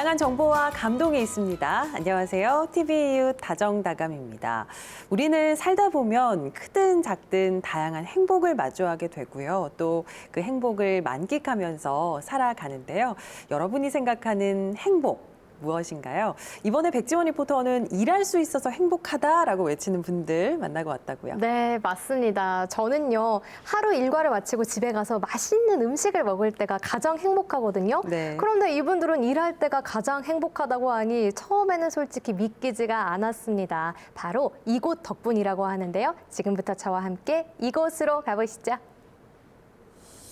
다양한 정보와 감동이 있습니다. 안녕하세요. TV 이웃 다정다감입니다. 우리는 살다 보면 크든 작든 다양한 행복을 마주하게 되고요. 또 그 행복을 만끽하면서 살아가는데요. 여러분이 생각하는 행복 무엇인가요? 이번에 백지원 리포터는 일할 수 있어서 행복하다라고 외치는 분들 만나고 왔다고요. 네, 맞습니다. 저는요, 하루 일과를 마치고 집에 가서 맛있는 음식을 먹을 때가 가장 행복하거든요. 네. 그런데 이분들은 일할 때가 가장 행복하다고 하니 처음에는 솔직히 믿기지가 않았습니다. 바로 이곳 덕분이라고 하는데요. 지금부터 저와 함께 이곳으로 가보시죠.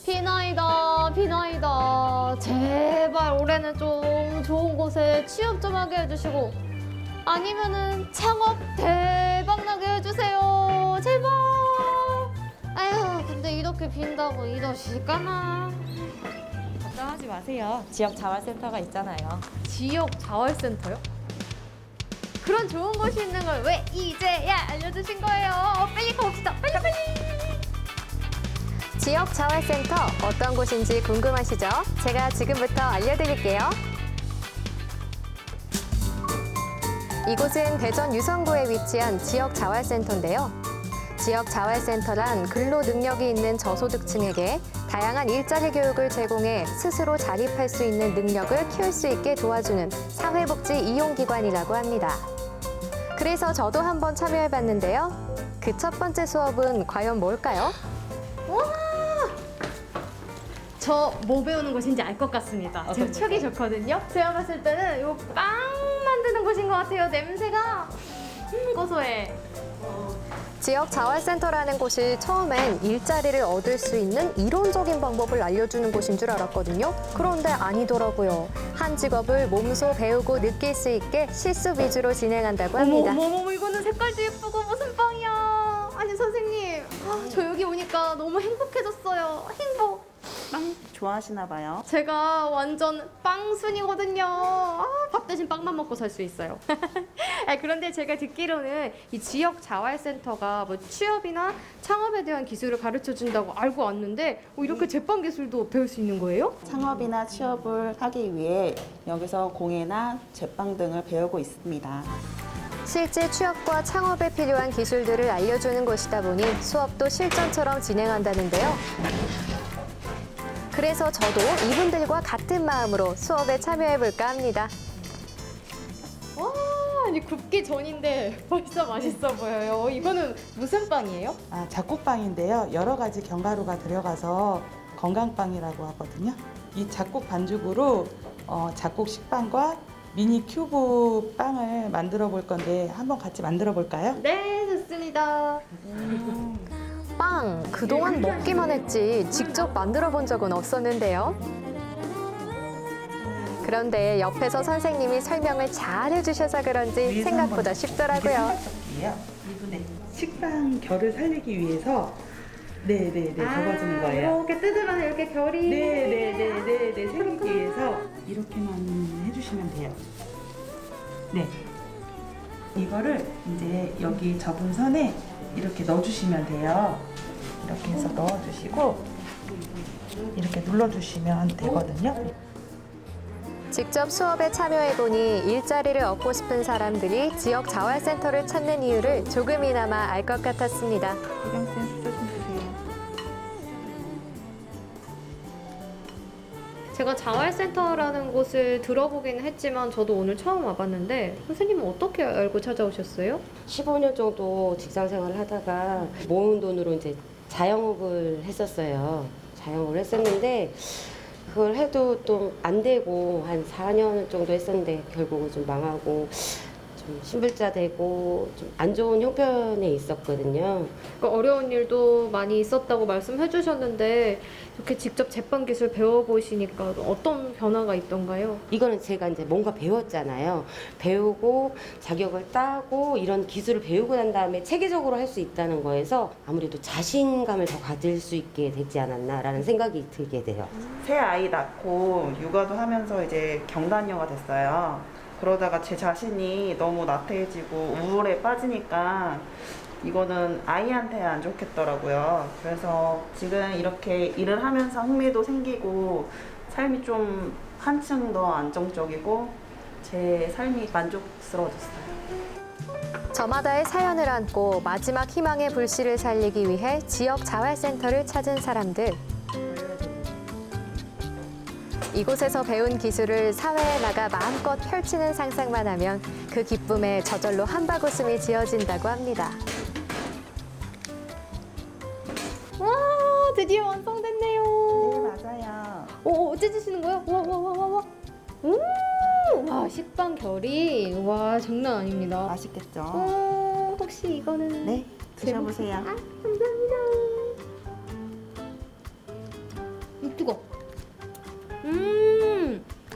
비나이다, 비나이다. 제발 올해는 좀 좋은 곳에 취업 좀 하게 해주시고 아니면은 창업 대박 나게 해주세요. 제발. 아휴, 근데 이렇게 빈다고 이러실까나. 걱정하지 마세요. 지역 자활센터가 있잖아요. 지역 자활센터요? 그런 좋은 곳이 있는 걸 왜 이제야 알려주신 거예요? 빨리 가봅시다. 빨리 빨리. 지역 자활센터 어떤 곳인지 궁금하시죠? 제가 지금부터 알려드릴게요. 이곳은 대전 유성구에 위치한 지역 자활센터인데요. 지역 자활센터란 근로 능력이 있는 저소득층에게 다양한 일자리 교육을 제공해 스스로 자립할 수 있는 능력을 키울 수 있게 도와주는 사회복지 이용기관이라고 합니다. 그래서 저도 한번 참여해봤는데요. 그 첫 번째 수업은 과연 뭘까요? 저 뭐 배우는 곳인지 알 것 같습니다. 제가 촉이 좋거든요. 제가 봤을 때는 요 빵 만드는 곳인 것 같아요. 냄새가 고소해. 지역 자활센터라는 곳이 처음엔 일자리를 얻을 수 있는 이론적인 방법을 알려주는 곳인 줄 알았거든요. 그런데 아니더라고요. 한 직업을 몸소 배우고 느낄 수 있게 실습 위주로 진행한다고 합니다. 어머, 이거는 색깔도 예쁘고 무슨 빵이야. 아니 선생님, 저 여기 오니까 너무 행복해졌어요. 행복. 빵 좋아하시나 봐요. 제가 완전 빵순이거든요. 밥 대신 빵만 먹고 살 수 있어요. 그런데 제가 듣기로는 이 지역 자활센터가 뭐 취업이나 창업에 대한 기술을 가르쳐 준다고 알고 왔는데 이렇게 제빵 기술도 배울 수 있는 거예요? 창업이나 취업을 하기 위해 여기서 공예나 제빵 등을 배우고 있습니다. 실제 취업과 창업에 필요한 기술들을 알려주는 곳이다 보니 수업도 실전처럼 진행한다는데요. 그래서 저도 이분들과 같은 마음으로 수업에 참여해볼까 합니다. 와, 아니 굽기 전인데 벌써 맛있어 보여요. 이거는 무슨 빵이에요? 잡곡빵인데요. 여러 가지 견과류가 들어가서 건강빵이라고 하거든요. 이 잡곡 반죽으로 잡곡 식빵과 미니 큐브 빵을 만들어 볼 건데 한번 같이 만들어 볼까요? 네, 좋습니다. 빵, 그동안 먹기만 했지 직접 만들어 본 적은 없었는데요. 그런데 옆에서 선생님이 설명을 잘 해주셔서 그런지 생각보다 쉽더라고요. 이분의 식빵 결을 살리기 위해서 접어주는 거예요. 이렇게 뜯으면 이렇게 결이. 네네네네 살리기 위해서 이렇게만 해주시면 돼요. 네. 이거를 이제 여기 접은 선에 이렇게 넣어주시면 돼요. 이렇게 해서 넣어주시고 이렇게 눌러주시면 되거든요. 직접 수업에 참여해보니 일자리를 얻고 싶은 사람들이 지역 자활센터를 찾는 이유를 조금이나마 알 것 같았습니다. 이경 쌤 숫자 좀 주세요. 제가 자활센터라는 곳을 들어보기는 했지만 저도 오늘 처음 와봤는데 선생님은 어떻게 알고 찾아오셨어요? 15년 정도 직장 생활을 하다가 모은 돈으로 이제 자영업을 했었어요. 자영업을 했었는데 그걸 해도 또 안 되고 한 4년 정도 했었는데 결국은 좀 망하고 좀 신불자 되고 좀 안 좋은 형편에 있었거든요. 그러니까 어려운 일도 많이 있었다고 말씀해 주셨는데 이렇게 직접 제빵 기술 배워보시니까 어떤 변화가 있던가요? 이거는 제가 이제 뭔가 배웠잖아요. 배우고 자격을 따고 이런 기술을 배우고 난 다음에 체계적으로 할 수 있다는 거에서 아무래도 자신감을 더 가질 수 있게 되지 않았나라는 생각이 들게 돼요. 새 아이 낳고 육아도 하면서 이제 경단녀가 됐어요. 그러다가 제 자신이 너무 나태해지고 우울에 빠지니까 이거는 아이한테 안 좋겠더라고요. 그래서 지금 이렇게 일을 하면서 흥미도 생기고 삶이 좀 한층 더 안정적이고 제 삶이 만족스러워졌어요. 저마다의 사연을 안고 마지막 희망의 불씨를 살리기 위해 지역 자활센터를 찾은 사람들. 이곳에서 배운 기술을 사회에 나가 마음껏 펼치는 상상만 하면 그 기쁨에 저절로 한바구음이 지어진다고 합니다. 와, 드디어 완성됐네요. 네, 맞아요. 오, 찢으시는 거예요? 와. 와, 식빵 결이 와 장난 아닙니다. 맛있겠죠? 혹시 이거는 네, 드셔보세요. 감사합니다. 뜨거.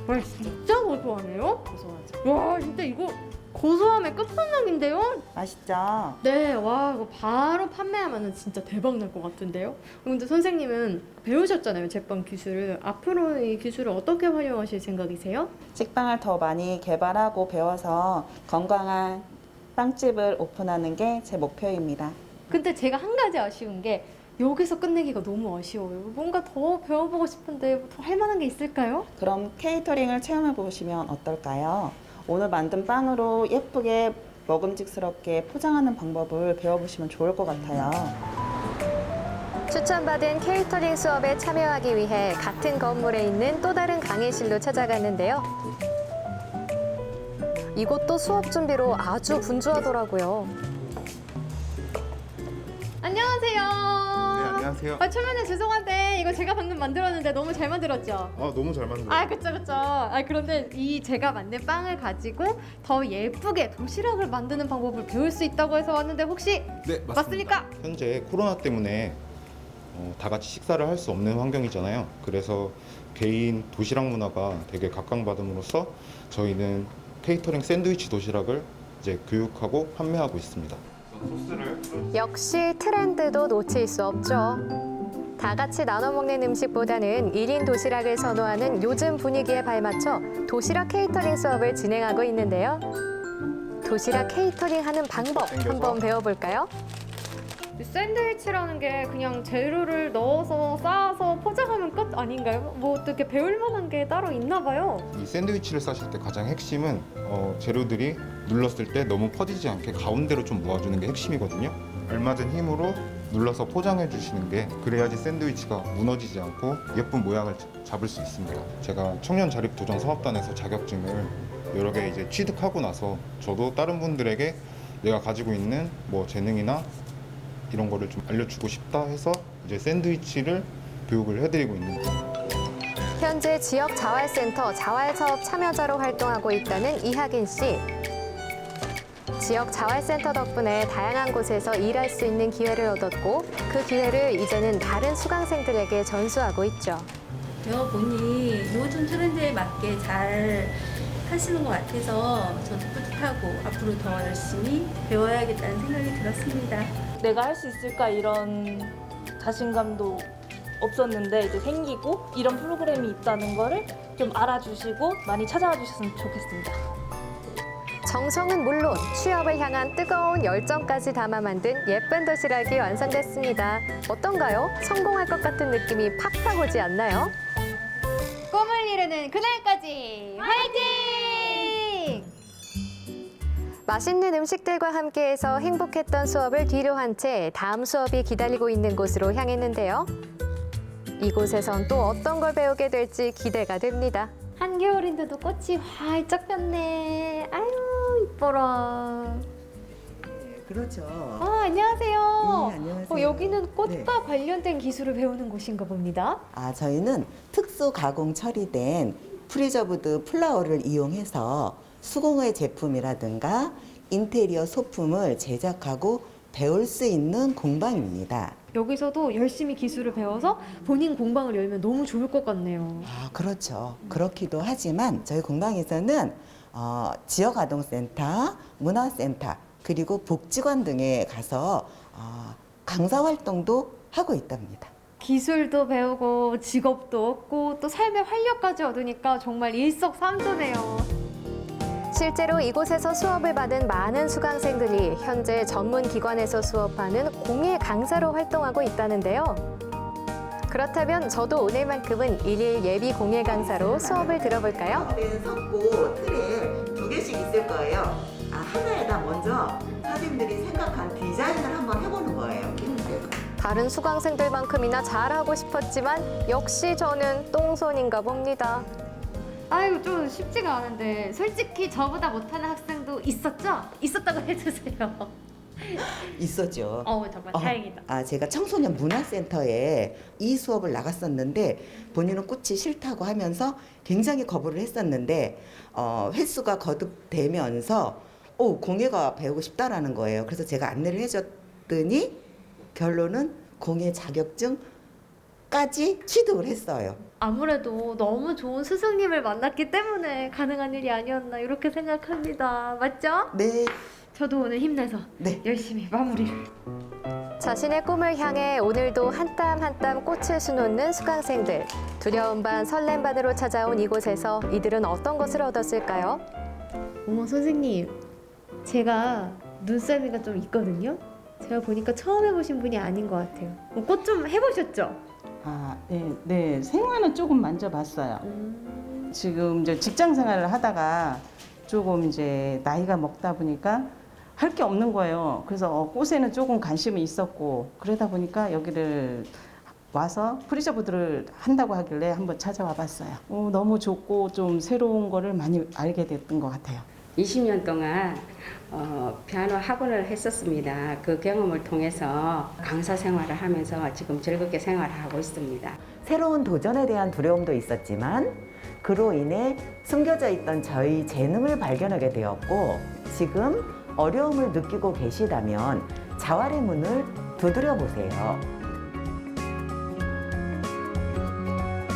와 진짜 고소하네요. 고소하죠? 와 진짜 이거 고소함의 끝판왕인데요. 맛있죠? 네, 와 이거 바로 판매하면 진짜 대박 날 것 같은데요. 근데 선생님은 배우셨잖아요, 제빵 기술을. 앞으로 이 기술을 어떻게 활용하실 생각이세요? 식빵을 더 많이 개발하고 배워서 건강한 빵집을 오픈하는 게 제 목표입니다. 근데 제가 한 가지 아쉬운 게 여기서 끝내기가 너무 아쉬워요. 뭔가 더 배워보고 싶은데 더 할 만한 게 있을까요? 그럼 케이터링을 체험해 보시면 어떨까요? 오늘 만든 빵으로 예쁘게 먹음직스럽게 포장하는 방법을 배워보시면 좋을 것 같아요. 추천받은 케이터링 수업에 참여하기 위해 같은 건물에 있는 또 다른 강의실로 찾아갔는데요. 이곳도 수업 준비로 아주 분주하더라고요. 안녕하세요. 네, 안녕하세요. 초면에 죄송한데 이거 제가 방금 만들었는데 너무 잘 만들었죠? 너무 잘 만들었어요. 아, 그쵸. 그런데 이 제가 만든 빵을 가지고 더 예쁘게 도시락을 만드는 방법을 배울 수 있다고 해서 왔는데 혹시 네, 맞습니까? 현재 코로나 때문에 다 같이 식사를 할 수 없는 환경이잖아요. 그래서 개인 도시락 문화가 되게 각광받음으로써 저희는 케이터링 샌드위치 도시락을 이제 교육하고 판매하고 있습니다. 역시 트렌드도 놓칠 수 없죠. 다 같이 나눠 먹는 음식보다는 1인 도시락을 선호하는 요즘 분위기에 발맞춰 도시락 케이터링 수업을 진행하고 있는데요. 도시락 케이터링 하는 방법 한번 배워볼까요? 샌드위치라는 게 그냥 재료를 넣어서 쌓아서 포장하면 끝 아닌가요? 뭐 어떻게 배울 만한 게 따로 있나 봐요. 이 샌드위치를 싸실 때 가장 핵심은 재료들이 눌렀을 때 너무 퍼지지 않게 가운데로 좀 모아주는 게 핵심이거든요. 알맞은 힘으로 눌러서 포장해 주시는 게 그래야지 샌드위치가 무너지지 않고 예쁜 모양을 잡을 수 있습니다. 제가 청년 자립 도전 사업단에서 자격증을 여러 개 이제 취득하고 나서 저도 다른 분들에게 내가 가지고 있는 뭐 재능이나 이런 거를 좀 알려주고 싶다 해서 이제 샌드위치를 교육을 해드리고 있는 거예요. 현재 지역 자활센터 자활사업 참여자로 활동하고 있다는 이하긴 씨. 지역 자활센터 덕분에 다양한 곳에서 일할 수 있는 기회를 얻었고 그 기회를 이제는 다른 수강생들에게 전수하고 있죠. 배워보니 요즘 트렌드에 맞게 잘 하시는 것 같아서 저도 뿌듯하고 앞으로 더 열심히 배워야겠다는 생각이 들었습니다. 내가 할 수 있을까 이런 자신감도 없었는데 이제 생기고 이런 프로그램이 있다는 거를 좀 알아주시고 많이 찾아와 주셨으면 좋겠습니다. 정성은 물론 취업을 향한 뜨거운 열정까지 담아 만든 예쁜 도시락이 완성됐습니다. 어떤가요? 성공할 것 같은 느낌이 팍팍 오지 않나요? 꿈을 이루는 그날까지 화이팅! 맛있는 음식들과 함께해서 행복했던 수업을 뒤로 한 채 다음 수업이 기다리고 있는 곳으로 향했는데요. 이곳에선 또 어떤 걸 배우게 될지 기대가 됩니다. 한겨울인데도 꽃이 활짝 폈네. 아유 이뻐라. 그렇죠. 안녕하세요. 네, 안녕하세요. 여기는 꽃과 네. 관련된 기술을 배우는 곳인가 봅니다. 저희는 특수 가공 처리된 프리저브드 플라워를 이용해서 수공예 제품이라든가 인테리어 소품을 제작하고 배울 수 있는 공방입니다. 여기서도 열심히 기술을 배워서 본인 공방을 열면 너무 좋을 것 같네요. 그렇죠. 그렇기도 하지만 저희 공방에서는 지역아동센터, 문화센터, 그리고 복지관 등에 가서 강사 활동도 하고 있답니다. 기술도 배우고 직업도 얻고 또 삶의 활력까지 얻으니까 정말 일석삼조네요. 실제로 이곳에서 수업을 받은 많은 수강생들이 현재 전문 기관에서 수업하는 공예 강사로 활동하고 있다는데요. 그렇다면 저도 오늘만큼은 일일 예비 공예 강사로 수업을 들어볼까요? 된 석고 틀에 2개씩 있을 거예요. 하나에다 먼저 선생님들이 생각한 디자인을 한번 해보는 거예요. 다른 수강생들만큼이나 잘하고 싶었지만 역시 저는 똥손인가 봅니다. 아이고 좀 쉽지가 않은데 솔직히 저보다 못하는 학생도 있었죠? 있었다고 해주세요. 있었죠. 정말 다행이다. 제가 청소년 문화센터에 이 수업을 나갔었는데 본인은 꽃이 싫다고 하면서 굉장히 거부를 했었는데 횟수가 거듭되면서 공예가 배우고 싶다라는 거예요. 그래서 제가 안내를 해줬더니 결론은 공예 자격증까지 취득을 했어요. 아무래도 너무 좋은 스승님을 만났기 때문에 가능한 일이 아니었나 이렇게 생각합니다. 맞죠? 네. 저도 오늘 힘내서 열심히 마무리를. 자신의 꿈을 향해 오늘도 한 땀 한 땀 꽃을 수놓는 수강생들. 두려움 반 설렘 반으로 찾아온 이곳에서 이들은 어떤 것을 얻었을까요? 어머 선생님, 제가 눈썰미가 좀 있거든요. 제가 보니까 처음 해보신 분이 아닌 것 같아요. 꽃 좀 해보셨죠? 네. 생화는 조금 만져봤어요. 지금 이제 직장 생활을 하다가 조금 이제 나이가 먹다 보니까 할 게 없는 거예요. 그래서 꽃에는 조금 관심이 있었고 그러다 보니까 여기를 와서 프리저브드를 한다고 하길래 한번 찾아와 봤어요. 너무 좋고 좀 새로운 거를 많이 알게 됐던 것 같아요. 20년 동안 피아노 학원을 했었습니다. 그 경험을 통해서 강사 생활을 하면서 지금 즐겁게 생활을 하고 있습니다. 새로운 도전에 대한 두려움도 있었지만 그로 인해 숨겨져 있던 저희 재능을 발견하게 되었고 지금 어려움을 느끼고 계시다면 자활의 문을 두드려 보세요.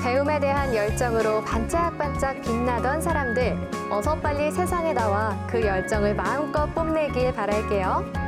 배움에 대한 열정으로 반짝반짝 빛나던 사람들. 어서 빨리 세상에 나와 그 열정을 마음껏 뽐내길 바랄게요.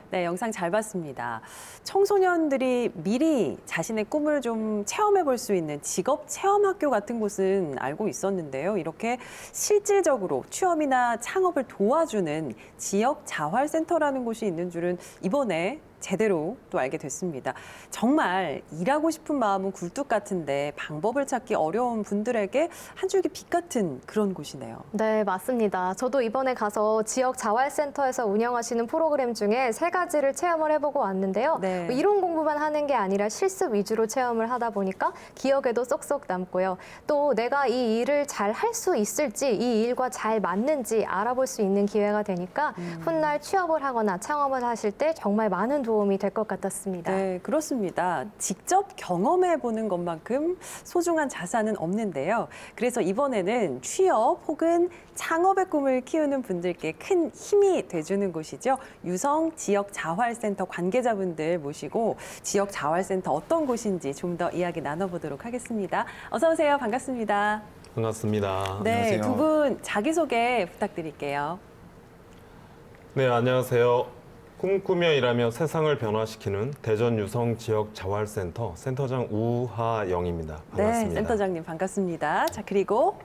네, 영상 잘 봤습니다. 청소년들이 미리 자신의 꿈을 좀 체험해 볼 수 있는 직업 체험학교 같은 곳은 알고 있었는데요. 이렇게 실질적으로 취업이나 창업을 도와주는 지역 자활센터라는 곳이 있는 줄은 이번에 제대로 또 알게 됐습니다. 정말 일하고 싶은 마음은 굴뚝 같은데 방법을 찾기 어려운 분들에게 한 줄기 빛 같은 그런 곳이네요. 네, 맞습니다. 저도 이번에 가서 지역 자활센터에서 운영하시는 프로그램 중에 3가지를 체험을 해보고 왔는데요. 네. 이론 공부만 하는 게 아니라 실습 위주로 체험을 하다 보니까 기억에도 쏙쏙 남고요. 또 내가 이 일을 잘 할 수 있을지, 이 일과 잘 맞는지 알아볼 수 있는 기회가 되니까 훗날 취업을 하거나 창업을 하실 때 정말 많은 도움이 될 것 같았습니다. 네, 그렇습니다. 직접 경험해보는 것만큼 소중한 자산은 없는데요. 그래서 이번에는 취업 혹은 창업의 꿈을 키우는 분들께 큰 힘이 돼주는 곳이죠. 유성 지역 자활센터 관계자분들 모시고 지역 자활센터 어떤 곳인지 좀 더 이야기 나눠보도록 하겠습니다. 어서 오세요. 반갑습니다. 반갑습니다. 네, 안녕하세요. 두 분 자기소개 부탁드릴게요. 네, 안녕하세요. 꿈꾸며 일하며 세상을 변화시키는 대전 유성 지역 자활센터 센터장 우하영입니다. 반갑습니다. 네, 센터장님 반갑습니다. 자, 그리고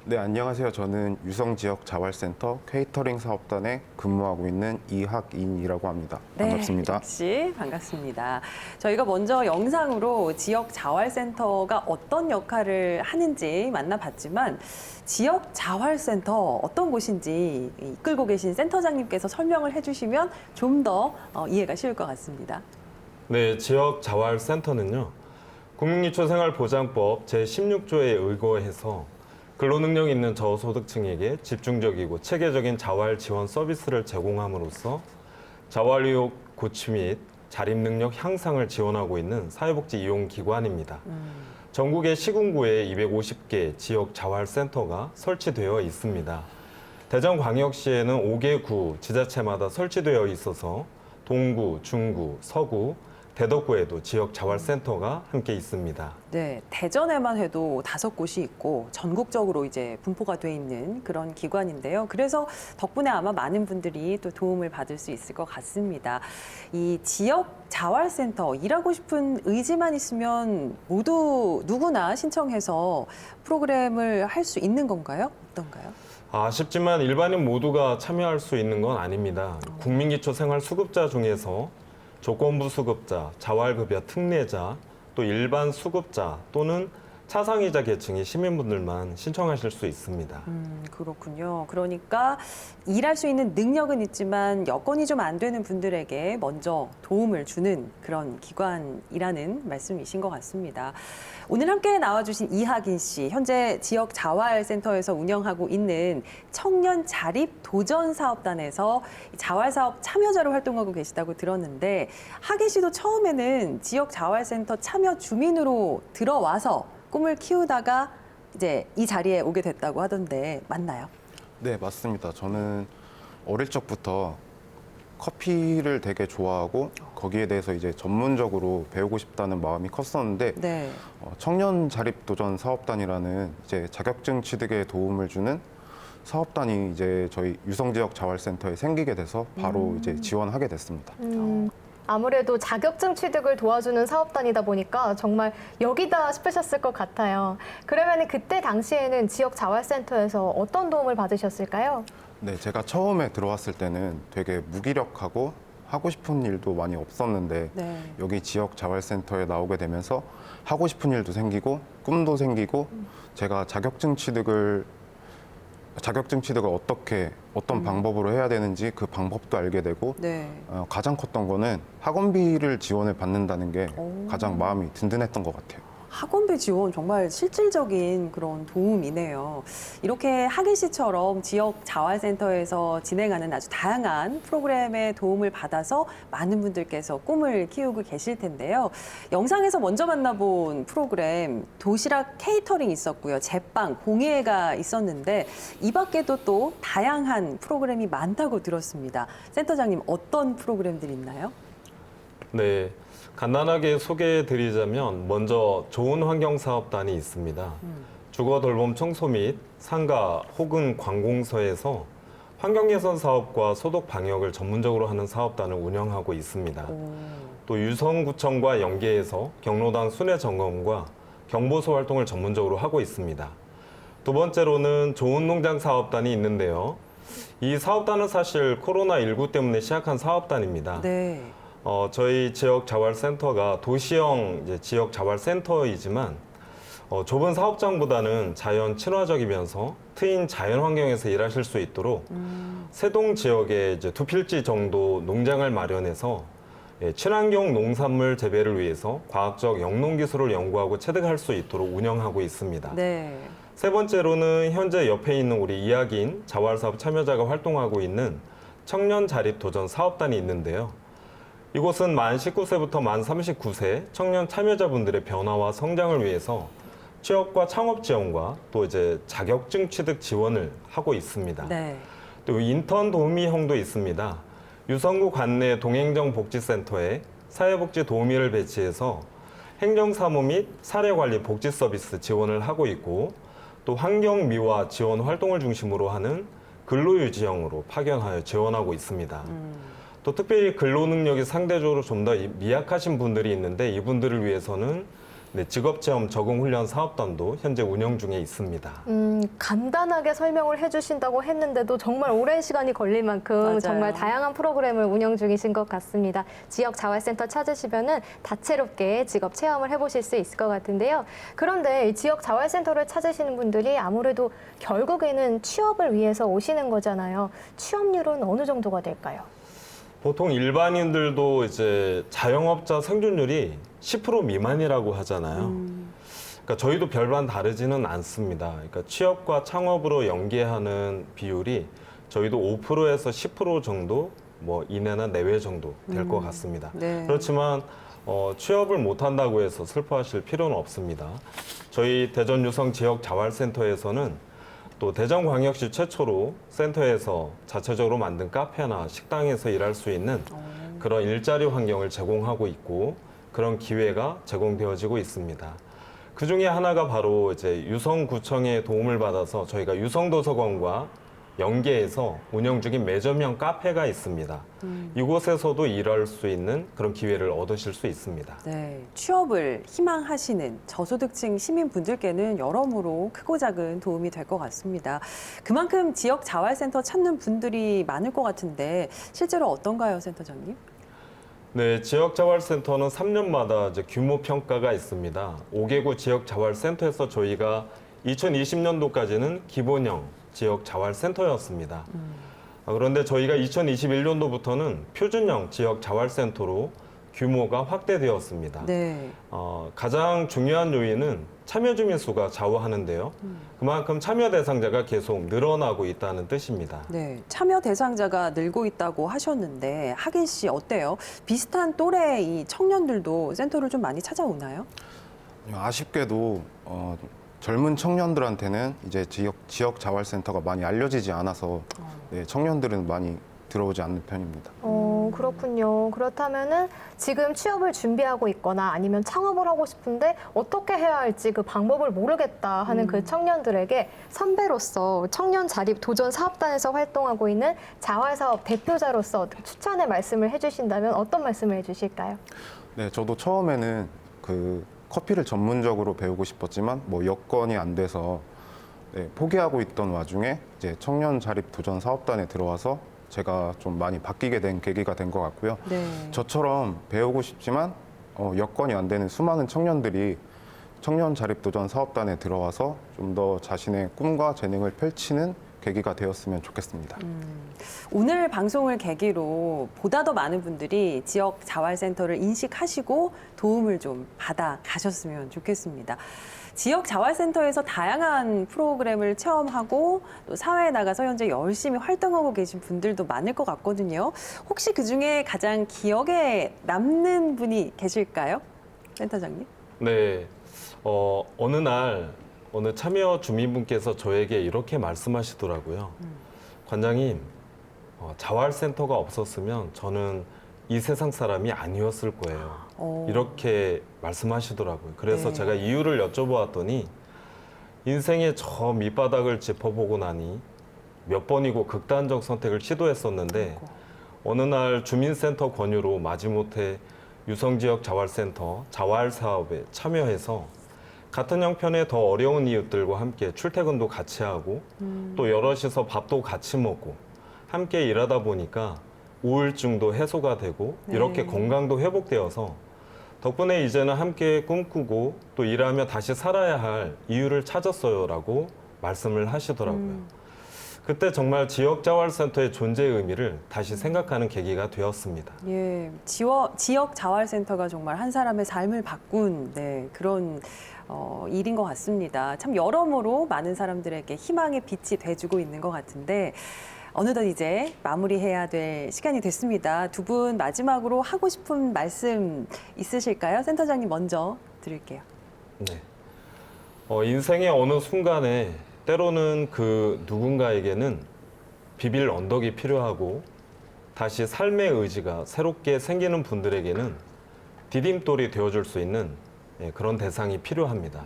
네, 안녕하세요. 저는 유성지역 자활센터 케이터링 사업단에 근무하고 있는 이학인이라고 합니다. 반갑습니다. 네, 역시 반갑습니다. 저희가 먼저 영상으로 지역 자활센터가 어떤 역할을 하는지 만나봤지만 지역 자활센터 어떤 곳인지 이끌고 계신 센터장님께서 설명을 해주시면 좀 더 이해가 쉬울 것 같습니다. 네, 지역 자활센터는요. 국민기초생활보장법 제16조에 의거해서 근로능력 있는 저소득층에게 집중적이고 체계적인 자활 지원 서비스를 제공함으로써 자활 의욕 고취 및 자립능력 향상을 지원하고 있는 사회복지 이용기관입니다. 전국의 시군구에 250개 지역 자활센터가 설치되어 있습니다. 대전광역시에는 5개 구 지자체마다 설치되어 있어서 동구, 중구, 서구, 대덕구에도 지역 자활센터가 함께 있습니다. 네, 대전에만 해도 5곳이 있고 전국적으로 이제 분포가 돼 있는 그런 기관인데요. 그래서 덕분에 아마 많은 분들이 또 도움을 받을 수 있을 것 같습니다. 이 지역 자활센터 일하고 싶은 의지만 있으면 모두 누구나 신청해서 프로그램을 할 수 있는 건가요? 어떤가요? 아쉽지만 일반인 모두가 참여할 수 있는 건 아닙니다. 국민기초생활수급자 중에서 조건부 수급자, 자활급여 특례자, 또 일반 수급자 또는 차상위자 계층의 시민분들만 신청하실 수 있습니다. 그렇군요. 그러니까 일할 수 있는 능력은 있지만 여건이 좀 안 되는 분들에게 먼저 도움을 주는 그런 기관이라는 말씀이신 것 같습니다. 오늘 함께 나와주신 이하긴 씨, 현재 지역 자활센터에서 운영하고 있는 청년 자립 도전 사업단에서 자활사업 참여자로 활동하고 계시다고 들었는데, 하긴 씨도 처음에는 지역 자활센터 참여 주민으로 들어와서 꿈을 키우다가 이제 이 자리에 오게 됐다고 하던데 맞나요? 네, 맞습니다. 저는 어릴 적부터 커피를 되게 좋아하고 거기에 대해서 이제 전문적으로 배우고 싶다는 마음이 컸었는데 네. 청년 자립 도전 사업단이라는 이제 자격증 취득에 도움을 주는 사업단이 이제 저희 유성 지역 자활센터에 생기게 돼서 바로 이제 지원하게 됐습니다. 아무래도 자격증 취득을 도와주는 사업단이다 보니까 정말 여기다 싶으셨을 것 같아요. 그러면 그때 당시에는 지역 자활센터에서 어떤 도움을 받으셨을까요? 네, 제가 처음에 들어왔을 때는 되게 무기력하고 하고 싶은 일도 많이 없었는데 네. 여기 지역 자활센터에 나오게 되면서 하고 싶은 일도 생기고 꿈도 생기고 제가 자격증 취득을 어떤 방법으로 해야 되는지 그 방법도 알게 되고 네. 가장 컸던 거는 학원비를 지원을 받는다는 게 가장 마음이 든든했던 것 같아요. 학원비 지원 정말 실질적인 그런 도움이네요. 이렇게 하긴 씨처럼 지역 자활센터에서 진행하는 아주 다양한 프로그램의 도움을 받아서 많은 분들께서 꿈을 키우고 계실 텐데요. 영상에서 먼저 만나본 프로그램 도시락 케이터링 있었고요. 제빵, 공예가 있었는데 이 밖에도 또 다양한 프로그램이 많다고 들었습니다. 센터장님, 어떤 프로그램들이 있나요? 네, 간단하게 소개해드리자면 먼저 좋은 환경 사업단이 있습니다. 주거 돌봄 청소 및 상가 혹은 관공서에서 환경 개선 사업과 소독 방역을 전문적으로 하는 사업단을 운영하고 있습니다. 또 유성구청과 연계해서 경로당 순회 점검과 경보소 활동을 전문적으로 하고 있습니다. 두 번째로는 좋은 농장 사업단이 있는데요. 이 사업단은 사실 코로나19 때문에 시작한 사업단입니다. 네. 저희 지역 자활센터가 도시형 이제 지역 자활센터이지만 좁은 사업장보다는 자연 친화적이면서 트인 자연 환경에서 일하실 수 있도록 세동 지역에 이제 2필지 정도 농장을 마련해서 친환경 농산물 재배를 위해서 과학적 영농 기술을 연구하고 체득할 수 있도록 운영하고 있습니다. 네. 세 번째로는 현재 옆에 있는 우리 이하긴 자활사업 참여자가 활동하고 있는 청년 자립 도전 사업단이 있는데요. 이곳은 만 19세부터 만 39세 청년 참여자분들의 변화와 성장을 위해서 취업과 창업 지원과 또 이제 자격증 취득 지원을 하고 있습니다. 네. 또 인턴 도우미형도 있습니다. 유성구 관내 동행정 복지센터에 사회복지 도우미를 배치해서 행정사무 및 사례관리 복지 서비스 지원을 하고 있고, 또 환경미화 지원 활동을 중심으로 하는 근로유지형으로 파견하여 지원하고 있습니다. 또 특별히 근로 능력이 상대적으로 좀 더 미약하신 분들이 있는데 이분들을 위해서는 직업체험 적응훈련 사업단도 현재 운영 중에 있습니다. 간단하게 설명을 해주신다고 했는데도 정말 오랜 시간이 걸릴 만큼 맞아요. 정말 다양한 프로그램을 운영 중이신 것 같습니다. 지역 자활센터 찾으시면은 다채롭게 직업 체험을 해보실 수 있을 것 같은데요. 그런데 이 지역 자활센터를 찾으시는 분들이 아무래도 결국에는 취업을 위해서 오시는 거잖아요. 취업률은 어느 정도가 될까요? 보통 일반인들도 이제 자영업자 생존율이 10% 미만이라고 하잖아요. 그러니까 저희도 별반 다르지는 않습니다. 그러니까 취업과 창업으로 연계하는 비율이 저희도 5%에서 10% 정도 뭐 이내나 내외 정도 될 것 같습니다. 네. 그렇지만 취업을 못한다고 해서 슬퍼하실 필요는 없습니다. 저희 대전 유성 지역 자활센터에서는 또 대전광역시 최초로 센터에서 자체적으로 만든 카페나 식당에서 일할 수 있는 그런 일자리 환경을 제공하고 있고, 그런 기회가 제공되어지고 있습니다. 그 중에 하나가 바로 이제 유성구청의 도움을 받아서 저희가 유성도서관과 연계해서 운영 중인 매점형 카페가 있습니다. 이곳에서도 일할 수 있는 그런 기회를 얻으실 수 있습니다. 네, 취업을 희망하시는 저소득층 시민분들께는 여러모로 크고 작은 도움이 될 것 같습니다. 그만큼 지역 자활센터 찾는 분들이 많을 것 같은데 실제로 어떤가요, 센터장님? 네, 지역자활센터는 3년마다 이제 규모 평가가 있습니다. 5개구 지역자활센터에서 저희가 2020년도까지는 기본형 지역자활센터였습니다. 그런데 저희가 2021년도부터는 표준형 지역자활센터로 규모가 확대되었습니다. 네. 가장 중요한 요인은 참여 주민 수가 좌우하는데요. 그만큼 참여 대상자가 계속 늘어나고 있다는 뜻입니다. 네, 참여 대상자가 늘고 있다고 하셨는데 하긴 씨 어때요? 비슷한 또래 이 청년들도 센터를 좀 많이 찾아오나요? 아쉽게도 젊은 청년들한테는 이제 지역 자활센터가 많이 알려지지 않아서 네, 청년들은 많이 들어오지 않는 편입니다. 그렇군요. 그렇다면은 지금 취업을 준비하고 있거나 아니면 창업을 하고 싶은데 어떻게 해야 할지 그 방법을 모르겠다 하는 그 청년들에게 선배로서 청년 자립 도전 사업단에서 활동하고 있는 자활사업 대표자로서 추천의 말씀을 해주신다면 어떤 말씀을 해주실까요? 네, 저도 처음에는 그 커피를 전문적으로 배우고 싶었지만 뭐 여건이 안 돼서 네, 포기하고 있던 와중에 이제 청년 자립 도전 사업단에 들어와서 제가 좀 많이 바뀌게 된 계기가 된 것 같고요. 네. 저처럼 배우고 싶지만 여건이 안 되는 수많은 청년들이 청년 자립 도전 사업단에 들어와서 좀 더 자신의 꿈과 재능을 펼치는 계기가 되었으면 좋겠습니다. 오늘 방송을 계기로 보다 더 많은 분들이 지역 자활센터를 인식하시고 도움을 좀 받아 가셨으면 좋겠습니다. 지역 자활센터에서 다양한 프로그램을 체험하고 또 사회에 나가서 현재 열심히 활동하고 계신 분들도 많을 것 같거든요. 혹시 그중에 가장 기억에 남는 분이 계실까요? 센터장님? 네, 어느 날 어느 참여 주민분께서 저에게 이렇게 말씀하시더라고요. 관장님, 자활센터가 없었으면 저는 이 세상 사람이 아니었을 거예요. 이렇게 말씀하시더라고요. 그래서 네. 제가 이유를 여쭤보았더니 인생의 저 밑바닥을 짚어보고 나니 몇 번이고 극단적 선택을 시도했었는데 어느 날 주민센터 권유로 마지못해 유성지역 자활센터 자활사업에 참여해서 같은 형편의 더 어려운 이웃들과 함께 출퇴근도 같이 하고 또 여럿이서 밥도 같이 먹고 함께 일하다 보니까 우울증도 해소가 되고 이렇게 건강도 회복되어서 덕분에 이제는 함께 꿈꾸고 또 일하며 다시 살아야 할 이유를 찾았어요라고 말씀을 하시더라고요. 그때 정말 지역자활센터의 존재의 의미를 다시 생각하는 계기가 되었습니다. 예, 지역 자활센터가 정말 한 사람의 삶을 바꾼 그런 일인 것 같습니다. 참 여러모로 많은 사람들에게 희망의 빛이 돼주고 있는 것 같은데 어느덧 이제 마무리해야 될 시간이 됐습니다. 두 분 마지막으로 하고 싶은 말씀 있으실까요? 센터장님 먼저 드릴게요. 네. 인생의 어느 순간에 때로는 그 누군가에게는 비빌 언덕이 필요하고 다시 삶의 의지가 새롭게 생기는 분들에게는 디딤돌이 되어줄 수 있는 그런 대상이 필요합니다.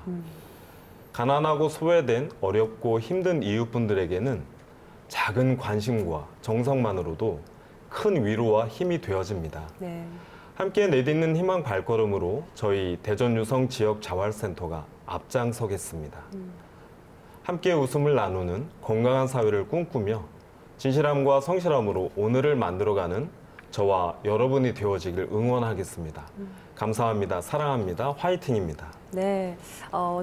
가난하고 소외된 어렵고 힘든 이웃분들에게는 작은 관심과 정성만으로도 큰 위로와 힘이 되어집니다. 네. 함께 내딛는 희망 발걸음으로 저희 대전 유성 지역 자활센터가 앞장서겠습니다. 함께 웃음을 나누는 건강한 사회를 꿈꾸며 진실함과 성실함으로 오늘을 만들어가는 저와 여러분이 되어지길 응원하겠습니다. 감사합니다. 사랑합니다. 화이팅입니다. 네,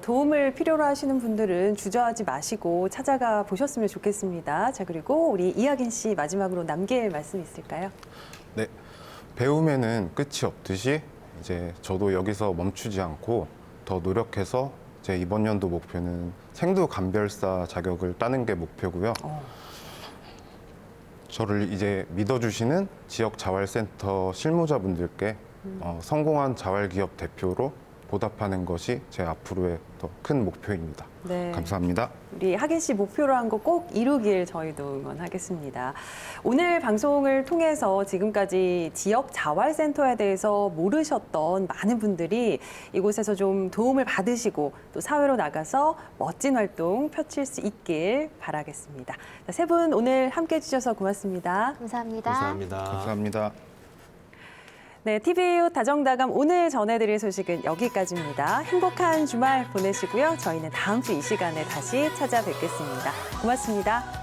도움을 필요로 하시는 분들은 주저하지 마시고 찾아가 보셨으면 좋겠습니다. 자, 그리고 우리 이하긴 씨 마지막으로 남길 말씀 있을까요? 네, 배움에는 끝이 없듯이 이제 저도 여기서 멈추지 않고 더 노력해서 제 이번 연도 목표는 생두감별사 자격을 따는 게 목표고요. 저를 이제 믿어주시는 지역 자활센터 실무자분들께 성공한 자활기업 대표로 보답하는 것이 제 앞으로의 더 큰 목표입니다. 네. 감사합니다. 우리 하긴 씨 목표로 한 거 꼭 이루길 저희도 응원하겠습니다. 오늘 방송을 통해서 지금까지 지역 자활센터에 대해서 모르셨던 많은 분들이 이곳에서 좀 도움을 받으시고 또 사회로 나가서 멋진 활동 펼칠 수 있길 바라겠습니다. 세 분 오늘 함께 해주셔서 고맙습니다. 감사합니다. 감사합니다. 감사합니다. 네, TVU 다정다감 오늘 전해드릴 소식은 여기까지입니다. 행복한 주말 보내시고요. 저희는 다음 주 이 시간에 다시 찾아뵙겠습니다. 고맙습니다.